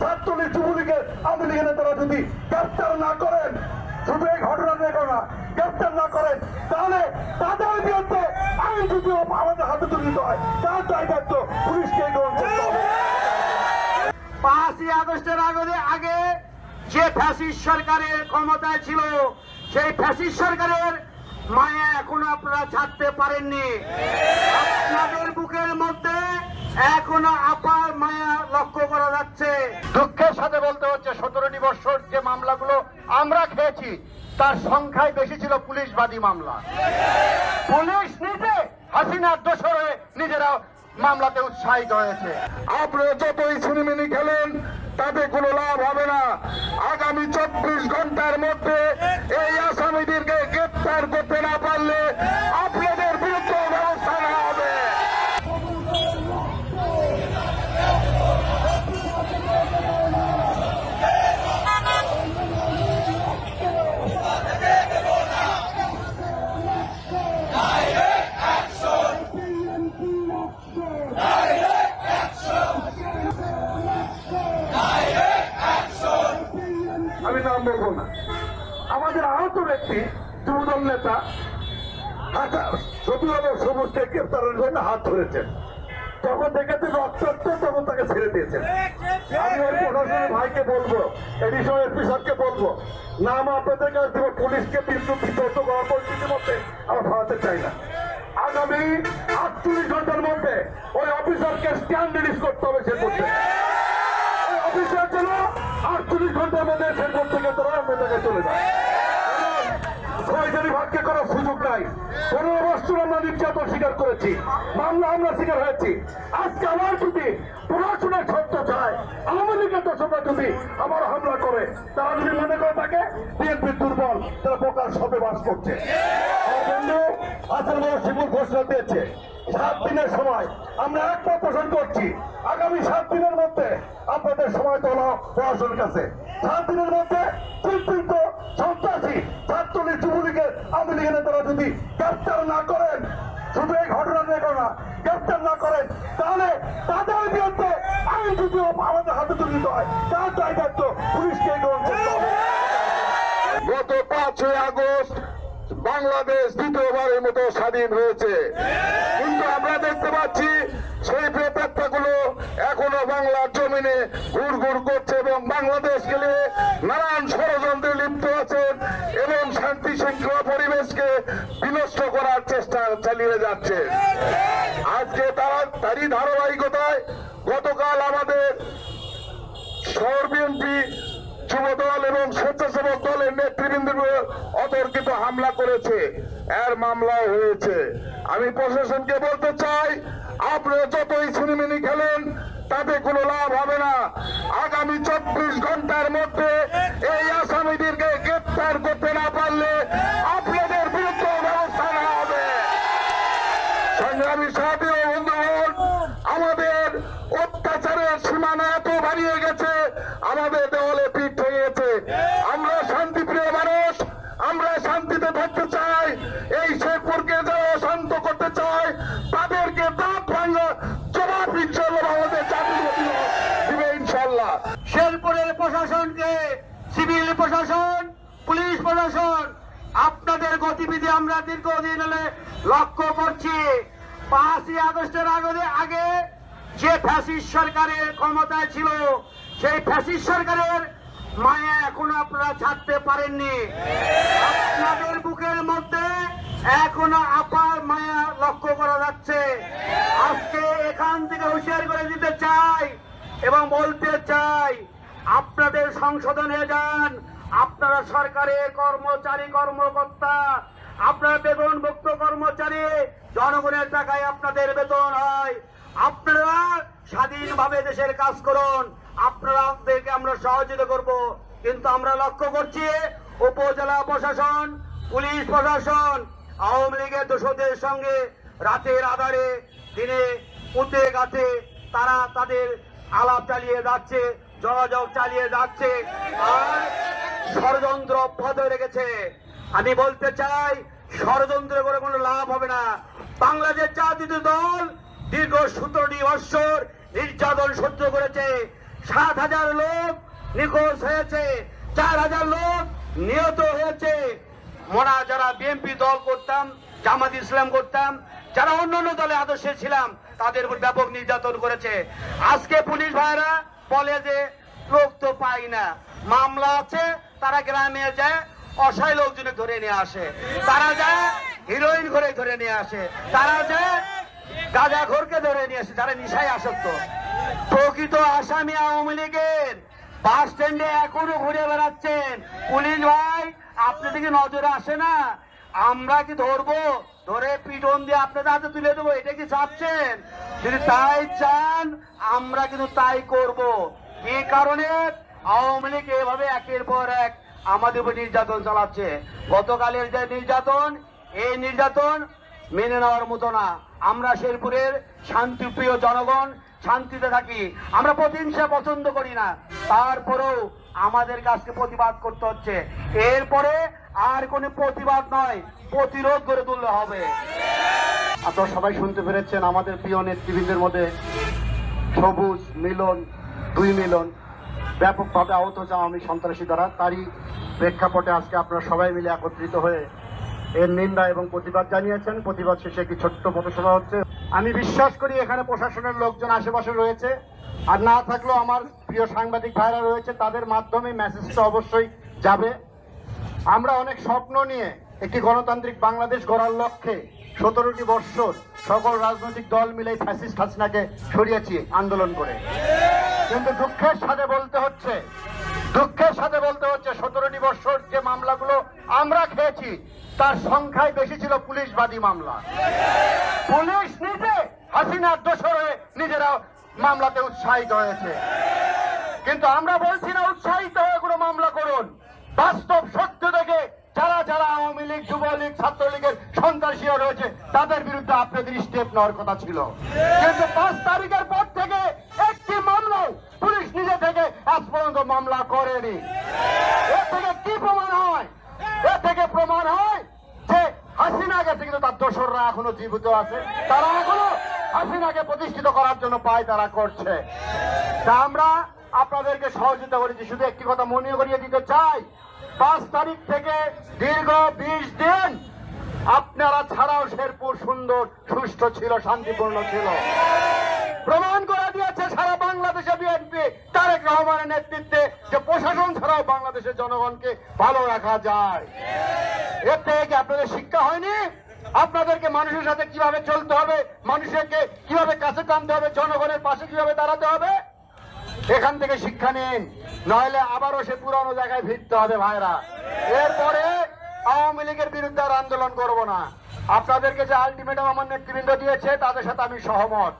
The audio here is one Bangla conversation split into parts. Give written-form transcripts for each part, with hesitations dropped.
ছাত্রলীগ যুবলীগের আওয়ামী লীগের নেতারা যদি গ্রেফতার না করেন, শুধু এই ঘটনা নিয়ে না গ্রেফতার না করেন, তাহলে তাদের বিরুদ্ধে আইন যদি আমাদের হাতে তুলে দিতে হয় তার দায়িত্ব পুলিশকে গ্রহণ করতে হবে। 5ই আগস্টের আগে যে ফ্যাসিস্ট সরকারের ক্ষমতায় ছিল, সেই ফ্যাসিস্ট সরকারের মায়া এখনো আপনারা ছাড়তে পারেননি। আপনাদের বুকের মধ্যে এখনো আপার মায়া লক্ষ্য করা যাচ্ছে। দুঃখের সাথে বলতে হচ্ছে 17টি বছর যে মামলাগুলো আমরা খেয়েছি তার সংখ্যায় বেশি ছিল পুলিশবাদী মামলা। পুলিশ নিজে হাসিনার দোষর হয়ে নিজেরা মামলাতে উৎসাহিত হয়েছে। আপনারা যতই ছিনিমিনি খেলেন তাতে কোনো লাভ হবে না। আগামী 24 ঘন্টার মধ্যে এই আসামিদেরকে গ্রেপ্তার করতে না পারলে আপনাদের বিরুদ্ধে ব্যবস্থা নেওয়া হবে। আমি নাম বলবো না, আমাদের আহত ব্যক্তি যুবদল নেতা সবুজকে গ্রেফতারের জন্য হাত ধরেছেন, তখন দেখেছেন রক্তাক্ত, তখন তাকে ছেড়ে দিয়েছেন। আমি ওই প্রশাসনের ভাইকে বলবো, এডিশনাল এসপি স্যারকে বলবো, নাম আপনাদের কাছে দেবো, পুলিশকে বিব্রত করার পরিস্থিতির মধ্যে আমরা ভাড়াতে চাই না। আগামী 48 ঘন্টার মধ্যে ওই অফিসারকে স্ট্যান্ড রিলিজ করতে হবে। সে করতে অফিসার যেন 48 ঘন্টার মধ্যে শেরপুর থেকে তারা অন্য জায়গায় চলে যায়। ছয়জনই ভাগ্যে করার সুযোগ নাই। 15 বছর আমরা নির্যাতন স্বীকার করেছি, মামলা আমরা স্বীকার হয়েছি। আজকে আমার যদি পড়াশোনার সত্য চায়, আওয়ামী লীগের দর্শকরা যদি আমার হামলা করে, তারা যদি মনে করে থাকে বিএনপি দুর্বল, তারা বোকার সবে বাস করছে। আমার বন্ধু আসার বড় শিবুর ঘোষণা দিয়েছে 7 দিনের সময়। আমরা একমত পোষণ করছি, আগামী 7 দিনের মধ্যে আপনাদের সময় তোলা প্রশাসনের কাছে। 7 দিনের মধ্যে চিন্তিত সন্ত্রাসী ছাত্রলীগ যুবলীগের আওয়ামী লীগের নেতারা যদি গ্রেফতার না করেন, শুধু এই ঘটনা নিয়ে না গ্রেফতার না করেন, তাহলে তাদের বিরুদ্ধে আইন যদি আমাদের হাতে তুলে দিতে হয় তার দায়িত্ব পুলিশকে গ্রহণ করতে হবে। গত 5ই আগস্ট বাংলাদেশ দ্বিতীয়বারের মতো স্বাধীন হয়েছে, কিন্তু আমরা দেখতে পাচ্ছি সেই প্রেতাত্মাগুলো এখনো বাংলার জমিনে ঘুরঘুর করছে এবং বাংলাদেশকে নিয়ে নানান ষড়যন্ত্রে লিপ্ত আছেন এবং শান্তি শৃঙ্খলা পরিবেশকে বিনষ্ট করার চেষ্টা চালিয়ে যাচ্ছে। আজকে তারই ধারাবাহিকতায় গতকাল আমাদের শহর বিএনপি যুবদল এবং স্বেচ্ছাসেবক দলের নেতৃবৃন্দের অতর্কিত হামলা করেছে, এর মামলাও হয়েছে। আমি প্রশাসনকে বলতে চাই, আপনারা যতই ছিনিমিনি খেলেন তাতে কোনো লাভ হবে না। আগামী 24 ঘন্টার মধ্যে এই আসামিদেরকে গ্রেপ্তার করতে না পারলে আপনাদের বিরুদ্ধে ব্যবস্থা নেওয়া হবে। সংগ্রামী সাথী ও বন্ধুগণ, আমাদের অত্যাচারের সীমানা এত বাড়িয়ে গেছে, আমাদের দেওয়ালে পিঠ হয়ে গেছে। আমরা শান্তিপ্রিয় মানুষ, আমরা শান্তিতে থাকতে চাই। এই শেরপুরকে যারা শান্ত করতে চায় তাদেরকে দাঁত ভাঙা জবাব ইনশাল্লাহ আমাদের জাতীয় দিবে ইনশাল্লাহ। শেরপুরের প্রশাসনকে, সিভিল প্রশাসন, পুলিশ প্রশাসন, আপনাদের গতিবিধি আমরা দীর্ঘদিন হলে লক্ষ্য করছি। 5ই আগস্টের আগে যে ফ্যাসিস্ট সরকারের ক্ষমতায় ছিল, সেই ফ্যাসিস্ট সরকারের মায়া এখনো আপনারা ছাড়তে পারেননি। আপনাদের বুকের মধ্যে এখনো আপার মায়া লক্ষ্য করা যাচ্ছে। আজকে এখান থেকে হুঁশিয়ার করে দিতে চাই এবং বলতে চাই, আপনাদের সংশোধনে যান। আপনারা সরকারের কর্মচারী কর্মকর্তা, আপনারা বেতনভুক্ত কর্মচারী, জনগণের টাকায় আপনাদের বেতন হয়। আপনারা স্বাধীনভাবে দেশের কাজ করুন, আপনাদেরকে আমরা সহযোগিতা করব। কিন্তু আমরা লক্ষ্য করছি উপজেলা প্রশাসন, পুলিশ প্রশাসন আওয়ামী লীগের দোষদের সঙ্গে রাতের আধারে দিনে উঠে গাছে তারা তাদের আলাপ চালিয়ে যাচ্ছে, যোগাযোগ চালিয়ে যাচ্ছে আর ষড়যন্ত্র অব্যাহত রেখেছে। আমি বলতে চাই, ষড়যন্ত্র করে কোনো লাভ হবে না। বাংলাদেশ জাতীয় দল দীর্ঘ 17টি বৎসর নির্যাতন সহ্য করেছে। 7,000 লোক নিখোঁজ হয়েছে, 4,000 লোক নিহত হয়েছে। মোরা যারা বিএনপি দল করতাম, জামাত ইসলাম করতাম, যারা অন্যান্য দলে আদর্শে ছিলাম, তাদের উপর ব্যাপক নির্যাতন করেছে। আজকে পুলিশ ভাইরা বলে যে লোক তো পাই না, মামলা আছে, তারা গ্রামে যায় অসহায় লোকজনে ধরে নিয়ে আসে, তারা যায় হিরোইন ঘরে ধরে নিয়ে আসে, তারা যায় গাঁজাখোরকে ধরে নিয়ে আসে, যারা নিশায় আসক্ত। প্রকৃত আসামি আওয়ামী লীগের বাস স্ট্যান্ডে এখনো ঘুরে বেড়াচ্ছেন। পুলিশ ভাই আপনাদেরকে নজরে আসে না? আমরা কি ধরবো, ধরে পিটন দিয়ে আপনাদের হাতে তুলে দেবো, এটা কি চাচ্ছেন? যদি তাই চান আমরা কিন্তু তাই করব। এই কারণে আওয়ামী লীগ এভাবে একের পর এক আমাদের উপর নির্যাতন চালাচ্ছে। গতকালের যে নির্যাতন, এই নির্যাতন মেনে নেওয়ার মতো না। আমরা শেরপুরের শান্তিপ্রিয় জনগণ, শান্তিতে থাকি, আমরা প্রতিহিংসা পছন্দ করি না, তারপরেও আমাদের কাছে প্রতিবাদ করতে হচ্ছে। এরপরে আর কোনো প্রতিবাদ নয়, প্রতিরোধ করে তুলতে হবে। আপনারা সবাই শুনতে পেরেছেন আমাদের প্রিয় নেতৃবৃন্দের মধ্যে সবুজ মিলন, দুই মিলন ব্যাপকভাবে আহত আওয়ামী সন্ত্রাসী দ্বারা। তারই প্রেক্ষাপটে আজকে আপনারা সবাই মিলে একত্রিত হয়ে এর নিন্দা এবং প্রতিবাদ জানিয়েছেন। প্রতিবাদ শেষে একটি ছোট্ট পথসভা হচ্ছে। আমি বিশ্বাস করি এখানে প্রশাসনের লোকজন আশেপাশে রয়েছে, আর না থাকলেও আমার প্রিয় সাংবাদিক ভাইরা রয়েছে, তাদের মাধ্যমে মেসেজটা অবশ্যই যাবে। আমরা অনেক স্বপ্ন নিয়ে একটি গণতান্ত্রিক বাংলাদেশ গড়ার লক্ষ্যে 17টি বৎসর সকল রাজনৈতিক দল মিলে ফ্যাসিস্ট হাসিনাকে সরিয়েছি আন্দোলন করে। কিন্তু দুঃখের সাথে বলতে হচ্ছে 17টি বৎসর যে মামলাগুলো আমরা খেয়েছি তার সংখ্যায় বেশি ছিল পুলিশবাদী মামলা। পুলিশ নিজে হাসিনার দোষর হয়ে নিজেরা মামলাতে উৎসাহিত হয়েছে। কিন্তু আমরা বলছি না উৎসাহিত হয়ে কোনো মামলা করুন, বাস্তব সত্য থেকে যারা যারা আওয়ামী লীগ, যুবলীগ, ছাত্রলীগের সন্ত্রাসীরা রয়েছে তাদের বিরুদ্ধে আপনাদের স্টেপ নেওয়ার কথা ছিল। কিন্তু 5 তারিখের পর থেকে একটি মামলাও পুলিশ নিজে থেকে আজ পর্যন্ত মামলা করেনি। এর থেকে কি প্রমাণ হয়? এর থেকে প্রমাণ হয় যে হাসিনা গেছে কিন্তু তার দোসররা এখনো জীবিত আছে, তারা এখনো হাসিনাকে প্রতিষ্ঠিত করার জন্য পায় তারা করছে। তা আমরা আপনাদেরকে সহযোগিতা করেছি। শুধু একটি কথা মনে করিয়ে দিতে চাই, 5 তারিখ থেকে দীর্ঘ 20 দিন আপনারা ছাড়াও শেরপুর সুন্দর, সুষ্ঠু ছিল, শান্তিপূর্ণ ছিল। প্রমাণ করে দিয়েছে সারা বাংলাদেশে বিএনপি তারেক রহমানের নেতৃত্বে যে প্রশাসন ছাড়াও বাংলাদেশের জনগণকে ভালো রাখা যায়। এর থেকে কি আপনাদের শিক্ষা হয়নি? আপনাদেরকে মানুষের সাথে কিভাবে চলতে হবে, মানুষকে কিভাবে কাছে টানতে হবে, জনগণের পাশে কিভাবে দাঁড়াতে হবে, এখান থেকে শিক্ষা নিন, নইলে আবারও সে পুরানো জায়গায় ফিরতে হবে ভাইরা। এরপরে আওয়ামী লীগের বিরুদ্ধে আর আন্দোলন করব না। আপনাদেরকে যে আলটিমেটাম আমার নেতৃবৃন্দ দিয়েছে তাদের সাথে আমি সহমত।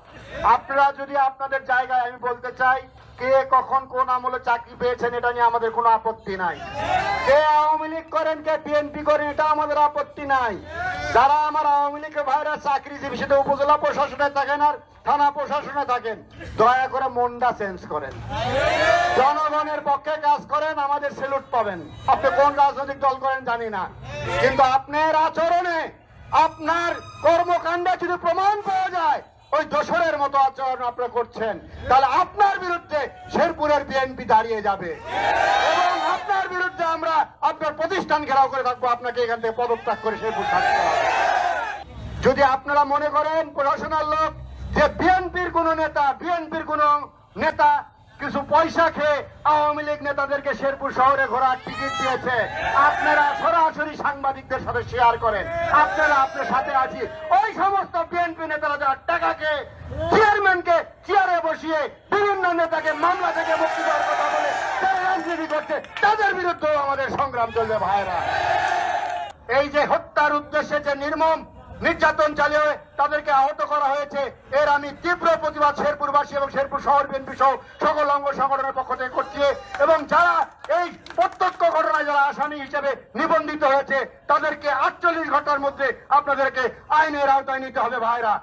আপনারা যদি আপনাদের জায়গায়, আমি বলতে চাই, কে কখন কোন আমলে চাকরি পেয়েছেন এটা নিয়ে আমাদের কোনো আপত্তি নাই। কে আওয়ামী লীগ করেন, কে বিএনপি করেন, এটা আমাদের আপত্তি নাই। যারা আমার আওয়ামী লীগের ভাইরা চাকরিজীবী, সেটা উপজেলা প্রশাসনে থাকেন আর থানা প্রশাসনে থাকেন, দয়া করে মনটা চেঞ্জ করেন, জনগণের পক্ষে কাজ করেন, আমাদের স্যালুট পাবেন। আপনি কোন রাজনৈতিক দল করেন জানি না, কিন্তু আপনার আচরণে, আপনার কর্মকাণ্ডে যদি প্রমাণ পাওয়া যায় ওই দোসরের মতো আচরণ আপনারা করছেন, তাহলে আপনার বিরুদ্ধে শেরপুরের বিএনপি দাঁড়িয়ে যাবে এবং আপনার বিরুদ্ধে আমরা আপনার প্রতিষ্ঠান ঘেরাও করে থাকবো, আপনাকে এখান থেকে পদত্যাগ করে শেরপুর থাকতে হবে। যদি আপনারা মনে করেন প্রশাসনের লোক যে বিএনপির কোন নেতা কিছু পয়সা খেয়ে আওয়ামী লীগ নেতাদেরকে শেরপুর শহরে ঘোরার টিকিট দিয়েছে, আপনারা সরাসরি সাংবাদিকদের সাথে শেয়ার করেন। আপনারা আপনার সাথে আছি ওই সমস্ত বিএনপি নেতারা যারা টাকাকে, চেয়ারম্যানকে চেয়ারে বসিয়ে বিভিন্ন নেতাকে মামলা থেকে মুক্তি দেওয়ার কথা বলে তারা রাজনীতি করছে, তাদের বিরুদ্ধেও আমাদের সংগ্রাম চলবে ভাইরা। এই যে হত্যার উদ্দেশ্যে যে নির্মম নির্যাতন চালিয়ে তাদেরকে আহত করা হয়েছে, এর আমি তীব্র প্রতিবাদ শেরপুরবাসী এবং শেরপুর শহর বিএনপি সহ সকল অঙ্গ সংগঠনের পক্ষ থেকে করছি। এবং যারা এই প্রত্যক্ষ ঘটনায় যারা আসামি হিসেবে নিবন্ধিত হয়েছে তাদেরকে 48 ঘন্টার মধ্যে আপনাদেরকে আইনের আওতায় নিতে হবে ভাইরা।